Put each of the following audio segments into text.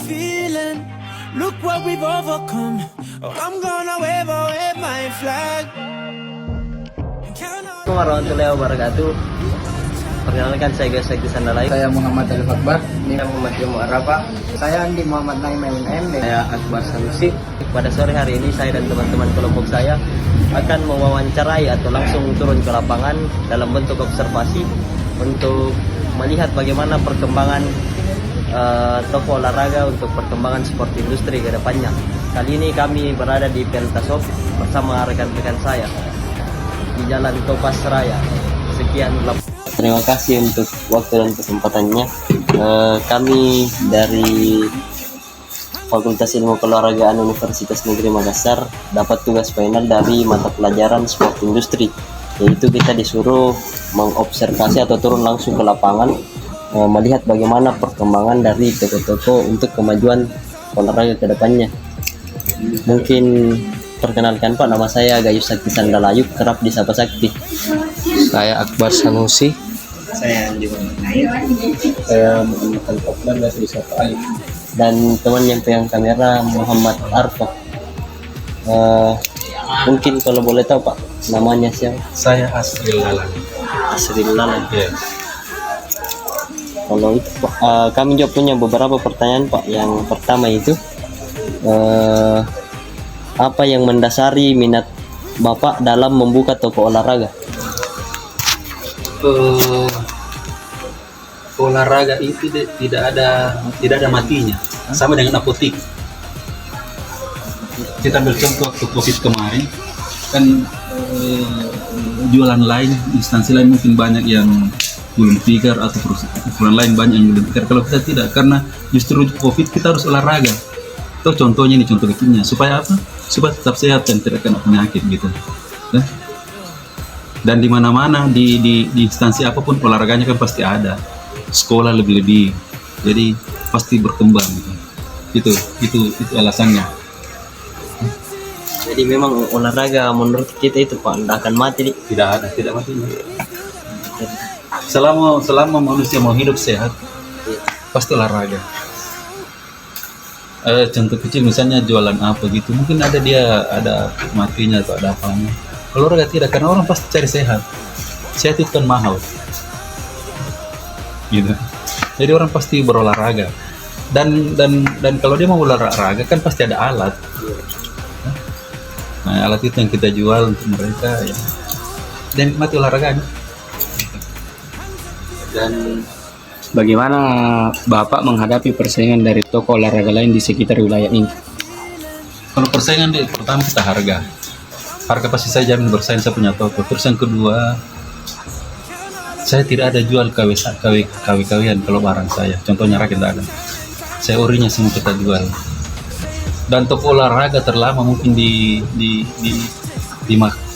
feeling. Look what we've overcome. Oh, I'm gonna wave my flag. Assalamualaikum warahmatullahi wabarakatuh. Perkenalkan saya Gayus Sandalayu. Saya Muhammad Alif Akbar. Saya Muhammad Ilmu Arafa. Saya Andi Muhammad Naim MNM. Saya Akbar Sanusi. Pada sore hari ini saya dan teman-teman kelompok saya akan mewawancarai atau langsung turun ke lapangan dalam bentuk observasi untuk melihat bagaimana perkembangan toko olahraga untuk perkembangan sport industri ke depannya. Kali ini kami berada di Peltasop bersama rekan-rekan saya di Jalan Topas Raya. Sekian. Terima kasih untuk waktu dan kesempatannya. Kami dari Fakultas Ilmu Keolahragaan Universitas Negeri Makassar dapat tugas final dari mata pelajaran sport industri, yaitu kita disuruh mengobservasi atau turun langsung ke lapangan, melihat bagaimana perkembangan dari toko-toko untuk kemajuan olahraga ke depannya. Mungkin perkenalkan Pak, nama saya Gayus Sandalayu, kerap disapa Sakti. Saya Akbar Sanusi. Saya Andi Muhammad Naim. Saya Muhammad Alif Akbar, biasa disapa Ali. Dan teman yang pegang kamera Muhammad Arfa. Mungkin kalau boleh tahu Pak, namanya siapa? Saya Asril Lalan. Asril Lalan. Ya. Kalau itu Pak, kami juga punya beberapa pertanyaan Pak. Yang pertama itu apa yang mendasari minat Bapak dalam membuka toko olahraga? Olahraga itu tidak ada matinya, sama dengan apotik. Kita ambil contoh waktu COVID kemarin kan, jualan lain, instansi lain mungkin banyak yang belum tikar, atau perusahaan lain banyak yang belum tikar. Kalau kita tidak, karena justru COVID kita harus olahraga. Atau contohnya ini, contoh kecilnya, supaya apa? Supaya tetap sehat dan tidak kena penyakit gitu. Dan di mana-mana di instansi apapun olahraganya kan pasti ada. Sekolah lebih-lebih, jadi pasti berkembang gitu. Itu alasannya. Jadi memang olahraga menurut kita itu Pak tidak akan mati. Tidak matinya. Selama manusia mau hidup sehat, pasti olahraga. Contoh kecil misalnya jualan apa gitu, mungkin ada matinya atau ada apanya. Kalau olahraga tidak, karena orang pasti cari sehat. Sehat itu kan mahal. Gitu. Jadi orang pasti berolahraga. Dan kalau dia mau olahraga kan pasti ada alat. Nah, alat itu yang kita jual untuk mereka ya. Dan nikmati olahraganya. Dan bagaimana Bapak menghadapi persaingan dari toko olahraga lain di sekitar wilayah ini? Kalau persaingan, pertama kita harga pasti saya jamin bersaing, saya punya toko. Terus yang kedua, saya tidak ada jual KW-KW-an kalau barang saya. Contohnya raket tidak ada. Saya orinya semua kita jual. Dan toko olahraga terlama mungkin di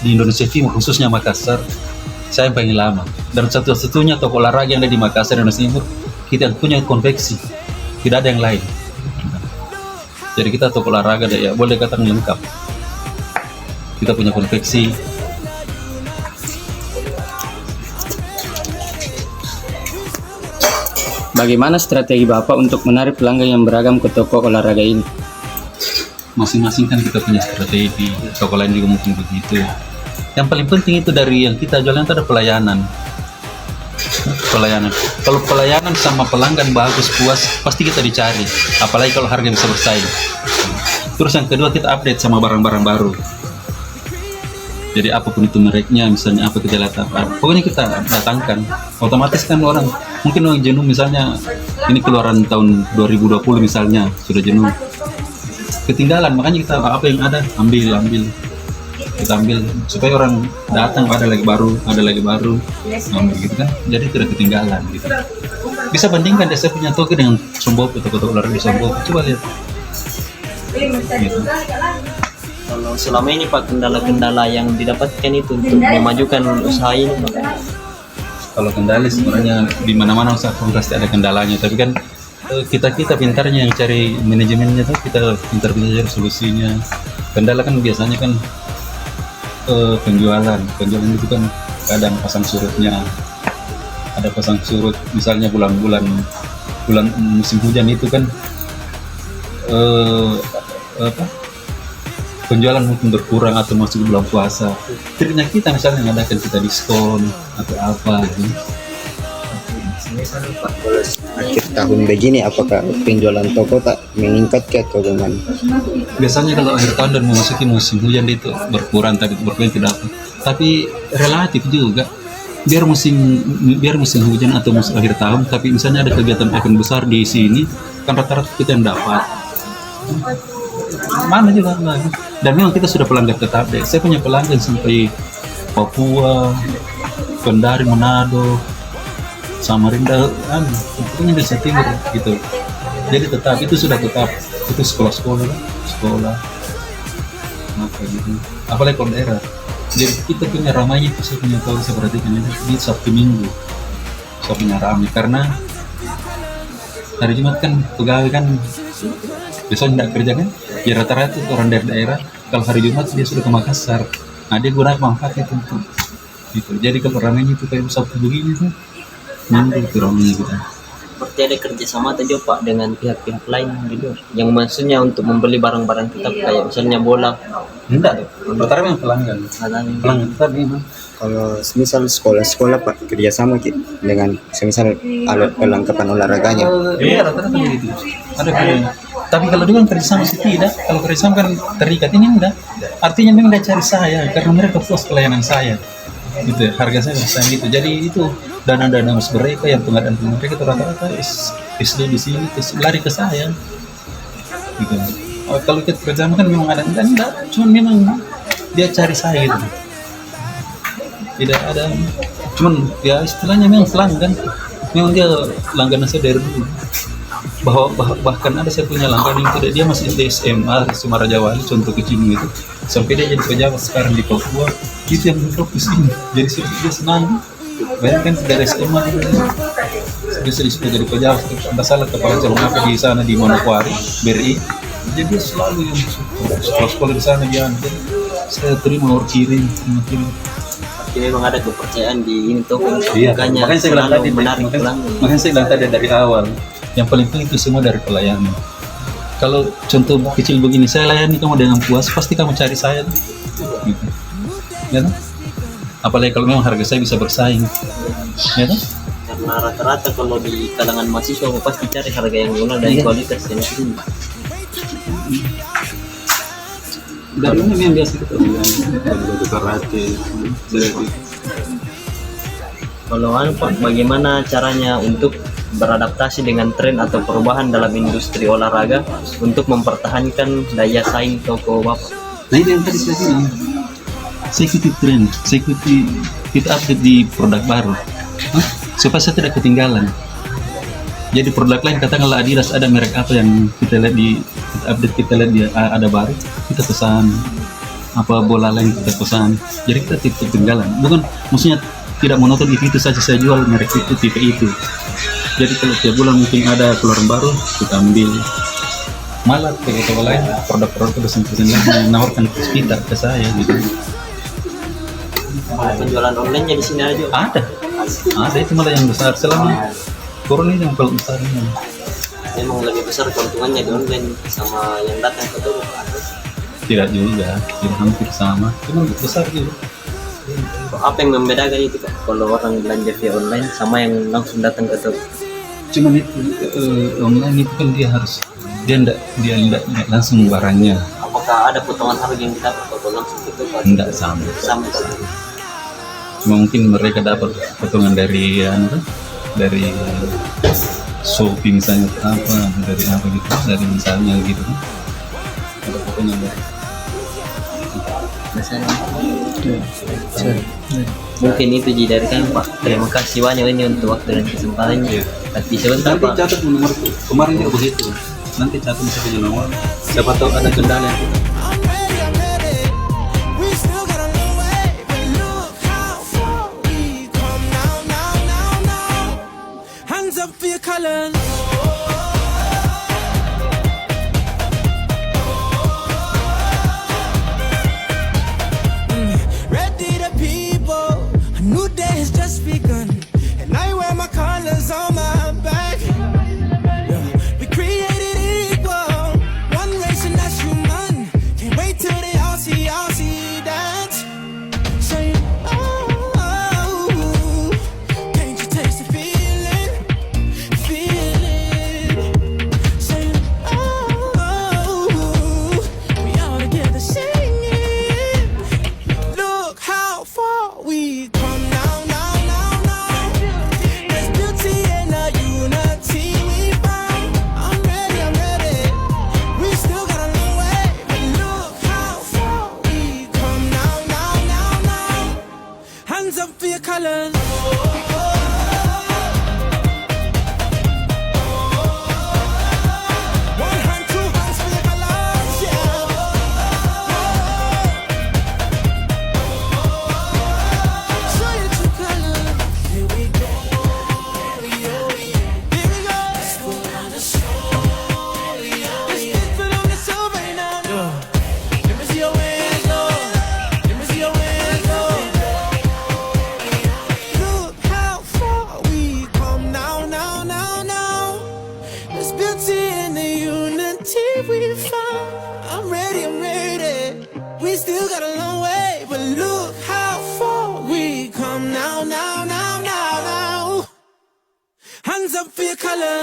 Indonesia Timur, khususnya Makassar, saya yang paling lama. Dan satu-satunya toko olahraga yang ada di Makassar, Indonesia Timur, kita punya konveksi. Tidak ada yang lain. Jadi kita toko olahraga ya boleh katakan lengkap. Kita punya konveksi. Bagaimana strategi Bapak untuk menarik pelanggan yang beragam ke toko olahraga ini? Masing-masing kan kita punya strategi, toko lain juga mungkin begitu. Yang paling penting itu dari yang kita jualan itu ada pelayanan. Kalau pelayanan sama pelanggan bagus, puas, pasti kita dicari. Apalagi kalau harga bisa bersaing. Terus yang kedua, kita update sama barang-barang baru. Jadi apapun itu mereknya, misalnya apa kejelasan, pokoknya kita datangkan. Otomatis kan orang jenuh, misalnya ini keluaran tahun 2020 misalnya, sudah jenuh, ketinggalan, makanya kita apa yang ada ambil, kita ambil supaya orang datang, ada lagi baru, ambil gitu kan, jadi tidak ketinggalan gitu. Bisa bandingkan saya punya toko dengan Sombop, toko-toko olahraga di Sombop, coba lihat gitu. Kalau selama ini Pak, kendala-kendala yang didapatkan itu untuk memajukan usaha ini Pak? Kalau kendala sebenarnya di mana-mana usaha pasti ada kendalanya, tapi kan kita pintarnya yang cari manajemennya tuh, kita pintar cari solusinya. Kendala kan biasanya kan penjualan itu kan kadang pasang surutnya, ada pasang surut misalnya bulan musim hujan itu kan eh, apa penjualan mungkin berkurang atau masuk bulan puasa, triknya kita misalnya ngadakan kita diskon atau apa gitu. Misal Pak, kalau akhir tahun begini apakah penjualan toko tak meningkat ke atau bagaimana? Biasanya kalau akhir tahun dan memasuki musim hujan itu berkurang, tapi berkurang tidak apa. Tapi relatif juga. Biar musim hujan atau musim akhir tahun, tapi misalnya ada kegiatan event besar di sini, kan rata-rata kita yang dapat. Mana juga lagi. Dan memang kita sudah pelanggan tetap deh. Saya punya pelanggan sampai Papua, Kendari, Manado, Samarinda, pokoknya Indonesia Timur gitu. Jadi tetap itu sudah tetap itu sekolah apa gitu. Apalagi kalau daerah. Jadi kita punya ramainya itu saya punya tahu, saya perhatikan ini di Sabtu Minggu. Saya punya ramai karena hari Jumat kan pegawai kan besok tidak kerja kan. Ya rata-rata orang dari daerah kalau hari Jumat dia sudah ke Makassar. Nah dia gunakan manfaat itu gitu. Jadi kalau ramainya itu kayak Sabtu begini tuh. Nanti kurangnya gitu. Seperti ada kerjasama tadi Pak dengan pihak-pihak lain gitu, yang maksudnya untuk membeli barang-barang kita kayak misalnya bola. Enggak, rata-rata memang pelanggan tadi memang. Kalau semisal sekolah-sekolah Pak kerjasama Ki, dengan semisal alat perlengkapan olahraganya. Iya rata-rata begitu. Ada pelanggan. Tapi kalau dia kan kerjasama sih tidak. Kalau kerjasama kan terikat, ini enggak. Artinya memang dia cari saya karena mereka puas pelayanan saya. Gitu, harga saya besar gitu. Jadi itu dana-dana mereka yang pengadaan mereka itu rata-rata SD di sini terus lari ke saya. Gitu. Kalau kita kerjasama kan memang ada enggak, cuma memang dia cari saya gitu. Tidak ada, cuman ya istilahnya memang pelanggan. Memang dia langganan saya dari dulu. Bahkan ada saya punya langganan yang tidak, dia masih di SMA Sumatera Jawa, contoh kecil gitu. Sampai dia jadi pejabat sekarang di Papua, itu yang fokus ini. Jadi dia senang. Banyak kan dari SMA gitu. Dia sudah jadi pejabat, tidak salah kepala calon apa di sana di Manokwari, BRI. Jadi dia selalu yang sekolah di sana dia. Jadi saya terima kirim. Jadi memang ada kepercayaan di ini toko. Iya, makanya saya bilang tadi menarik pelanggan. Makanya saya bilang tadi dari awal, yang paling penting itu semua dari pelayanan. Kalau contoh kecil begini, saya layani kamu dengan puas, pasti kamu cari saya tuh. Gitu. Ya kan? Apalagi kalau memang harga saya bisa bersaing. Ya kan? Karena rata-rata kalau di kalangan mahasiswa pasti cari harga yang murah dan kualitas yang tinggi. Dari mana yang biasa kita bilang? Dari karate. Kalau Pak, bagaimana caranya untuk beradaptasi dengan tren atau perubahan dalam industri olahraga untuk mempertahankan daya saing toko Bapak? Nah ini yang tadi saya bilang, saya ikuti tren, saya ikuti kita update di produk baru, supaya saya tidak ketinggalan. Jadi produk lain katakanlah Adidas ada merek apa yang kita lihat di kita update, kita lihat dia ada baru, kita pesan. Apa bola lain kita pesan. Jadi kita tidak ketinggalan. Bukan maksudnya tidak monoton itu saja saya jual merek itu tipe itu. Jadi kalau tiap bulan mungkin ada keluaran baru kita ambil. Malah toko lain produk-produk dosen-dosen lain menawarkan kita ke saya gitu. Penjualan online di sini aja Ada itu malah yang besar selama corona ini yang paling besar ini. memang lebih besar keuntungannya di online sama yang datang ke toko. Tidak juga, tidak hampir sama, cuma besar juga. Apa yang membedakan itu Pak kalau orang belanja via online sama yang langsung datang ke toko? Cuma itu online itu kan dia enggak langsung barangnya. Apakah ada potongan harga yang kita dapat kalau langsung ke toko? Enggak sama. Cuma mungkin mereka dapat potongan dari Shopee misalnya apa, dari apa gitu, dari misalnya gitu kan. Ada potongan dari. Mungkin itu dari kami Pak. Terima kasih banyak ini untuk waktu dan kesempatannya. Tapi sebentar Nanti Pak. catat nomorku. Kemarin juga begitu. Nanti catat saya punya nomor. Siapa tahu ada kendala. I'm ready. We still got a long way, but look how far we come now. Hands up for your colors. Ready the people, a new day has just begun, and I wear my colors on my back. Yeah. We created equal, we've found. I'm ready, I'm ready. We still got a long way, but look how far we come now, now, now, now, now. Hands up for your colors.